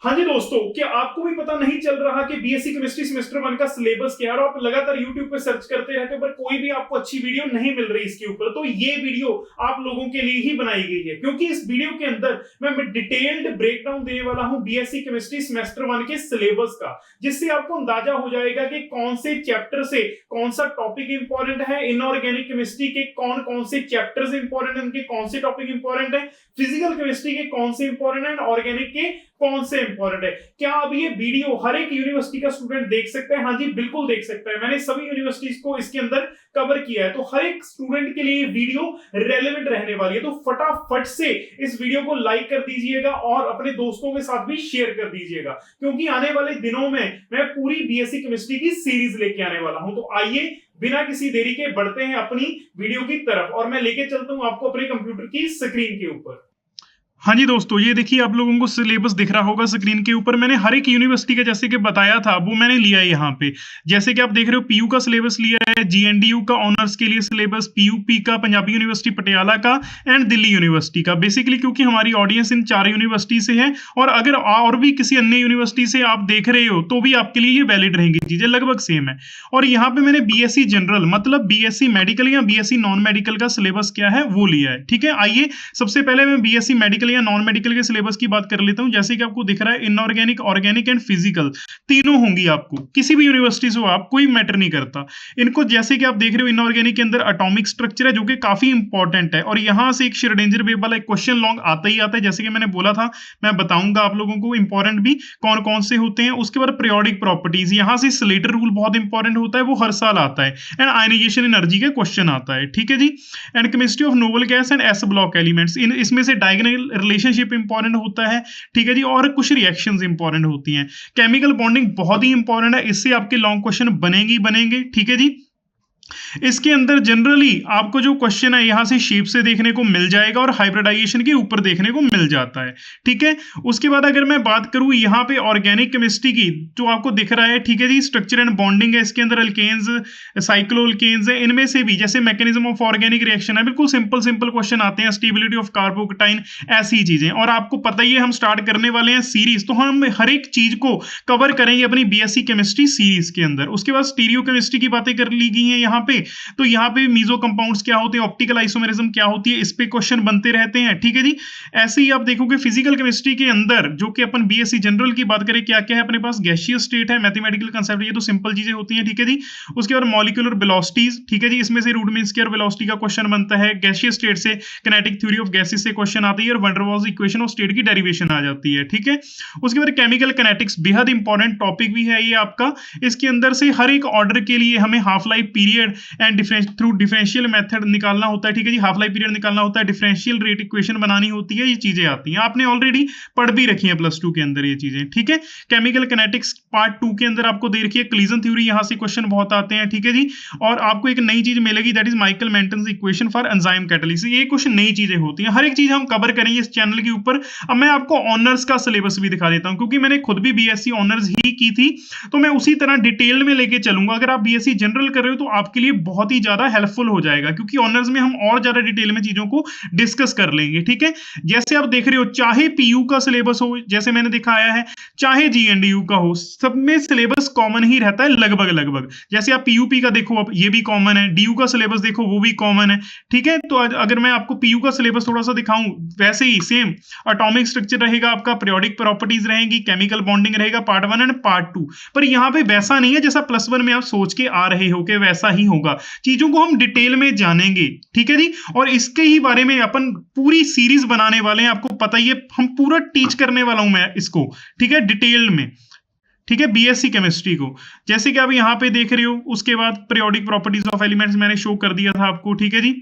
हाँ जी दोस्तों, क्या आपको भी पता नहीं चल रहा कि बीएससी केमिस्ट्री सेमेस्टर 1 का सिलेबस क्या है और आप लगातार यूट्यूब पे सर्च करते रहते हैं पर कोई भी आपको अच्छी वीडियो नहीं मिल रही इसके ऊपर। तो ये वीडियो आप लोगों के लिए ही बनाई गई है क्योंकि इस वीडियो के अंदर मैं डिटेल्ड ब्रेकडाउन देने वाला हूं बीएससी केमिस्ट्री सेमेस्टर 1 के सिलेबस का, जिससे आपको अंदाजा हो जाएगा कि कौन से चैप्टर से कौन सा टॉपिक इंपॉर्टेंट है, इनऑर्गेनिक केमिस्ट्री के कौन कौन से चैप्टर्स इंपॉर्टेंट है, उनके कौन से टॉपिक इंपॉर्टेंट है, फिजिकल केमिस्ट्री के कौन से इंपॉर्टेंट है, ऑर्गेनिक के कौन से इंपॉर्टेंट है। क्या अब ये वीडियो हर एक यूनिवर्सिटी का स्टूडेंट देख सकता है? हाँ जी बिल्कुल देख सकता है। मैंने सभी यूनिवर्सिटीज को इसके अंदर कवर किया है, तो हर एक स्टूडेंट के लिए वीडियो रेलेवेंट रहने वाली है। तो फटाफट से इस वीडियो को लाइक कर दीजिएगा और अपने दोस्तों के साथ भी शेयर कर दीजिएगा, क्योंकि आने वाले दिनों में मैं पूरी बीएससी केमिस्ट्री की सीरीज लेके आने वाला हूं। तो आइए बिना किसी देरी के बढ़ते हैं अपनी वीडियो की तरफ और मैं लेके चलता हूं आपको अपने कंप्यूटर की स्क्रीन के ऊपर। हाँ जी दोस्तों, ये देखिए आप लोगों को सिलेबस दिख रहा होगा स्क्रीन के ऊपर। मैंने हर एक यूनिवर्सिटी का जैसे कि बताया था वो मैंने लिया है यहाँ पे। जैसे कि आप देख रहे हो पीयू का सिलेबस लिया है, जीएनडीयू का ऑनर्स के लिए सिलेबस, पीयूपी का, पंजाबी यूनिवर्सिटी पटियाला का एंड दिल्ली यूनिवर्सिटी का। बेसिकली क्योंकि हमारी ऑडियंस इन 4 यूनिवर्सिटी से है और अगर और भी किसी अन्य यूनिवर्सिटी से आप देख रहे हो तो भी आपके लिए ये वैलिड रहेंगी, चीजें लगभग सेम है। और यहाँ पे मैंने बीएससी जनरल मतलब बीएससी मेडिकल या बीएससी नॉन मेडिकल का सिलेबस क्या है वो लिया है। ठीक है, आइए सबसे पहले मैं बीएससी मेडिकल या नॉन मेडिकल के सिलेबस की बात कर लेता हूं। जैसे कि आपको दिख रहा है इनऑर्गेनिक, ऑर्गेनिक एंड फिजिकल तीनों होंगी आपको, किसी भी यूनिवर्सिटी से हो आप, कोई मैटर नहीं करता इनको। जैसे कि आप देख रहे हो इनऑर्गेनिक के अंदर एटॉमिक स्ट्रक्चर है जो कि काफी इंपॉर्टेंट है और यहां से एक श्रोडिंगर वेव वाला एक क्वेश्चन लॉन्ग आता ही आता है। जैसे कि मैंने बोला था मैं बताऊंगा आप लोगों को इंपॉर्टेंट भी कौन कौन से होते हैं। उसके बाद पीरियोडिक प्रॉपर्टीज, यहां से स्लेटर रूल बहुत इंपॉर्टेंट होता है, वो हर साल आता है। एंड आयनाइजेशन एनर्जी का क्वेश्चन आता है। ठीक है जी। And chemistry of noble gas and S block elements, इसमें से डायगोनल रिलेशनशिप इंपॉर्टेंट होता है। ठीक है जी। और कुछ रिएक्शंस इंपॉर्टेंट होती हैं। केमिकल बॉन्डिंग बहुत ही इंपॉर्टेंट है, इससे आपके लॉन्ग क्वेश्चन बनेंगे। ठीक है जी। इसके अंदर जनरली आपको जो क्वेश्चन है यहां से शेप से देखने को मिल जाएगा और हाइब्रिडाइजेशन के ऊपर देखने को मिल जाता है। ठीक है। उसके बाद अगर मैं बात करूं यहां पे ऑर्गेनिक केमिस्ट्री की, जो आपको दिख रहा है, ठीक है जी, स्ट्रक्चर एंड बॉन्डिंग है, इसके अंदर अल्केन्स, साइक्लोअल्केन्स है, इनमें से भी जैसे मैकेनिज्म ऑफ ऑर्गेनिक रिएक्शन है, बिल्कुल सिंपल क्वेश्चन आते हैं, स्टेबिलिटी ऑफ कार्बोकटाइन, ऐसी चीजें। और आपको पता ही है हम स्टार्ट करने वाले हैं सीरीज, तो हम हर एक चीज को कवर करेंगे अपनी बीएससी केमिस्ट्री सीरीज के अंदर। उसके बाद स्टीरियो केमिस्ट्री की बातें कर ली गई हैं यहाँ पे, तो यहाँ पे मीजो कंपाउंड्स क्या होते हैं, ऑप्टिकल आइसोमेरिज्म क्या होती है, इस पे क्वेश्चन बनते रहते हैं। ठीक है जी। ऐसे ही आप देखोगे फिजिकल केमिस्ट्री के अंदर, जो कि अपन बीएससी जनरल की बात करें, क्या क्या है अपने पास, गैसियस स्टेट है, मैथमेटिकल कंसेप्ट, ये तो सिंपल चीजें होती हैं। ठीक है जी। उसके बाद मॉलिक्यूलर वेलोसिटीज, ठीक है जी, इसमें से रूट मीन स्क्वायर वेलोसिटी का क्वेश्चन बनता है। गैसियस स्टेट से किनेटिक थ्योरी ऑफ गैसेस से क्वेश्चन आती है और van der Waals equation of state की डेरिवेशन आ जाती है। ठीक है। उसके बाद केमिकल किनेटिक्स बेहद इंपॉर्टेंट टॉपिक भी है ये आपका। इसके अंदर से हर एक ऑर्डर के लिए हमें half life period and through differential method निकालना होता है। ठीक है जी। हाफ लाइफ पीरियड निकालना होता है, डिफरेंशियल रेट इक्वेशन बनानी होती है, ये चीजें आती हैं, आपने ऑलरेडी पढ़ भी रखी है +2 के अंदर ये चीजें। ठीक है। केमिकल किनेटिक्स पार्ट 2 के अंदर आपको दे रखी है कोलिजन थ्योरी, यहां से क्वेश्चन बहुत आते हैं। ठीक है जी। और आपको एक नई चीज मिलेगी, that is Michael Menten equation for enzyme catalysis. ये कुछ नई चीजें होती हैं, हर एक चीज हम कवर करेंगे इस चैनल के ऊपर। अब मैं आपको ऑनर्स का सिलेबस भी दिखा देता हूं, क्योंकि मैंने खुद भी बीएससी ऑनर्स ही की थी, तो मैं उसी तरह डिटेल में लेके चलूंगा। अगर आप बीएससी जनरल कर रहे हो तो आपके लिए बहुत ही ज्यादा हेल्पफुल हो जाएगा, क्योंकि ऑनर्स में हम और ज्यादा डिटेल में चीजों को डिस्कस कर लेंगे। ठीक है। जैसे आप देख रहे हो, चाहे पीयू का सिलेबस हो, जैसे मैंने दिखाया है, चाहे जीएनडीयू का हो, सब में सिलेबस कॉमन ही रहता है लगभग। जैसे आप पीयूपी का देखो, अब ये भी कॉमन है, डीयू का सिलेबस देखो वो भी कॉमन है। ठीक है। तो अगर मैं आपको पीयू का सिलेबस थोड़ा सा दिखाऊं, वैसे ही सेम एटॉमिक स्ट्रक्चर रहेगा आपका, पीरियोडिक प्रॉपर्टीज रहेंगी, केमिकल बॉन्डिंग रहेगा पार्ट 1 एंड पार्ट 2। पर यहां पे वैसा नहीं है जैसा +1 में आप सोच के आ रहे हो कि वैसा ही होगा, चीजों को हम डिटेल में जानेंगे। ठीक है जी। और इसके ही बारे में अपन पूरी सीरीज बनाने वाले हैं, आपको पता ही है, हम पूरा टीच करने वाला हूं मैं इसको। ठीक है, डिटेल में। ठीक है, बीएससी केमिस्ट्री को, जैसे कि आप यहां पे देख रहे हो। उसके बाद पीरियोडिक प्रॉपर्टीज ऑफ एलिमेंट्स मैंने शो कर दिया था आपको। ठीक है जी।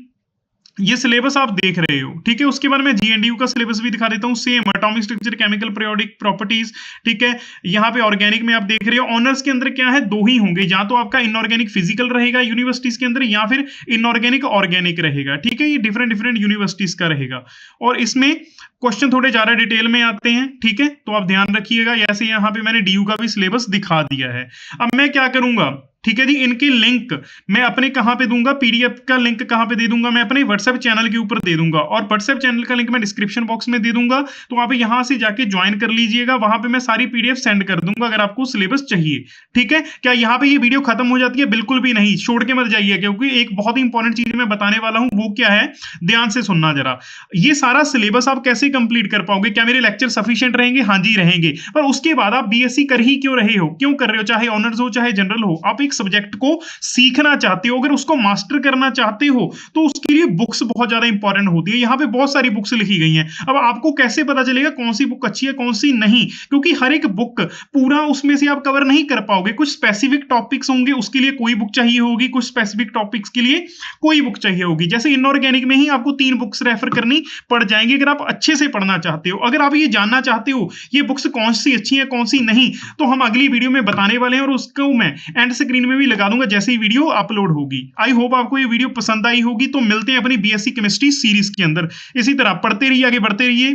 ये सिलेबस आप देख रहे हो। ठीक है। उसके बाद मैं जीएनडीयू का सिलेबस भी दिखा देता हूं, same atomic structure, chemical, periodic properties. ठीक है। यहाँ पे ऑर्गेनिक में आप देख रहे हो, ऑनर्स के अंदर क्या है, 2 ही होंगे, या तो आपका इनऑर्गेनिक फिजिकल रहेगा यूनिवर्सिटीज के अंदर, या फिर इनऑर्गेनिक ऑर्गेनिक रहेगा। ठीक है। ये डिफरेंट यूनिवर्सिटीज का रहेगा और इसमें क्वेश्चन थोड़े ज्यादा डिटेल में आते हैं। ठीक है। तो आप ध्यान रखिएगा। ऐसे यहाँ पे मैंने डीयू का भी सिलेबस दिखा दिया है। अब मैं क्या करूंगा, ठीक है जी। इनके लिंक मैं अपने कहां पे दूंगा, पीडीएफ का लिंक कहां पे दे दूंगा, मैं अपने व्हाट्सएप चैनल के ऊपर दे दूंगा, और व्हाट्सएप चैनल का लिंक मैं डिस्क्रिप्शन बॉक्स में दे दूंगा। तो आप यहां से जाके ज्वाइन कर लीजिएगा, वहां पे मैं सारी पीडीएफ सेंड कर दूंगा अगर आपको सिलेबस चाहिए। ठीक है, क्या यहां पे ये वीडियो खत्म हो जाती है? बिल्कुल भी नहीं, छोड़ के मत जाइए, क्योंकि एक बहुत ही इंपॉर्टेंट चीज मैं बताने वाला हूं। वो क्या है, ध्यान से सुनना जरा। ये सारा सिलेबस आप कैसे कंप्लीट कर पाओगे? क्या मेरे लेक्चर सफिशिएंट रहेंगे? हाँ जी रहेंगे। पर उसके बाद आप बीएससी कर ही क्यों रहे हो, क्यों कर रहे हो? चाहे ऑनर्स हो चाहे जनरल हो, आप एक सब्जेक्ट को सीखना चाहते हो, अगर उसको मास्टर करना चाहते हो तो उसके लिए बुक्स बहुत ज्यादा इंपॉर्टेंट होती है। यहां पे बहुत सारी बुक्स लिखी गई हैं। अब आपको कैसे पता चलेगा कौन सी बुक अच्छी है कौन सी नहीं? क्योंकि हर एक बुक पूरा उसमें से आप कवर नहीं कर पाओगे। कुछ स्पेसिफिक टॉपिक्स होंगे, उसके लिए कोई बुक चाहिए होगी, कुछ स्पेसिफिक टॉपिक्स के लिए कोई बुक चाहिए होगी। जैसे इनऑर्गेनिक में ही आपको 3 बुक्स रेफर करनी पड़ जाएंगी अगर आप अच्छे से पढ़ना चाहते हो। अगर आप ये जानना चाहते हो ये बुक्स कौन सी अच्छी है कौन सी नहीं, तो हम अगली वीडियो में बताने वाले हैं, और उसको मैं एंड स्क्रीन में भी लगा दूंगा जैसे ही वीडियो अपलोड होगी। आई होप आपको ये वीडियो पसंद आई होगी। तो मिलते हैं अपनी बीएससी केमिस्ट्री सीरीज के अंदर। इसी तरह पढ़ते रहिए, आगे बढ़ते रहिए।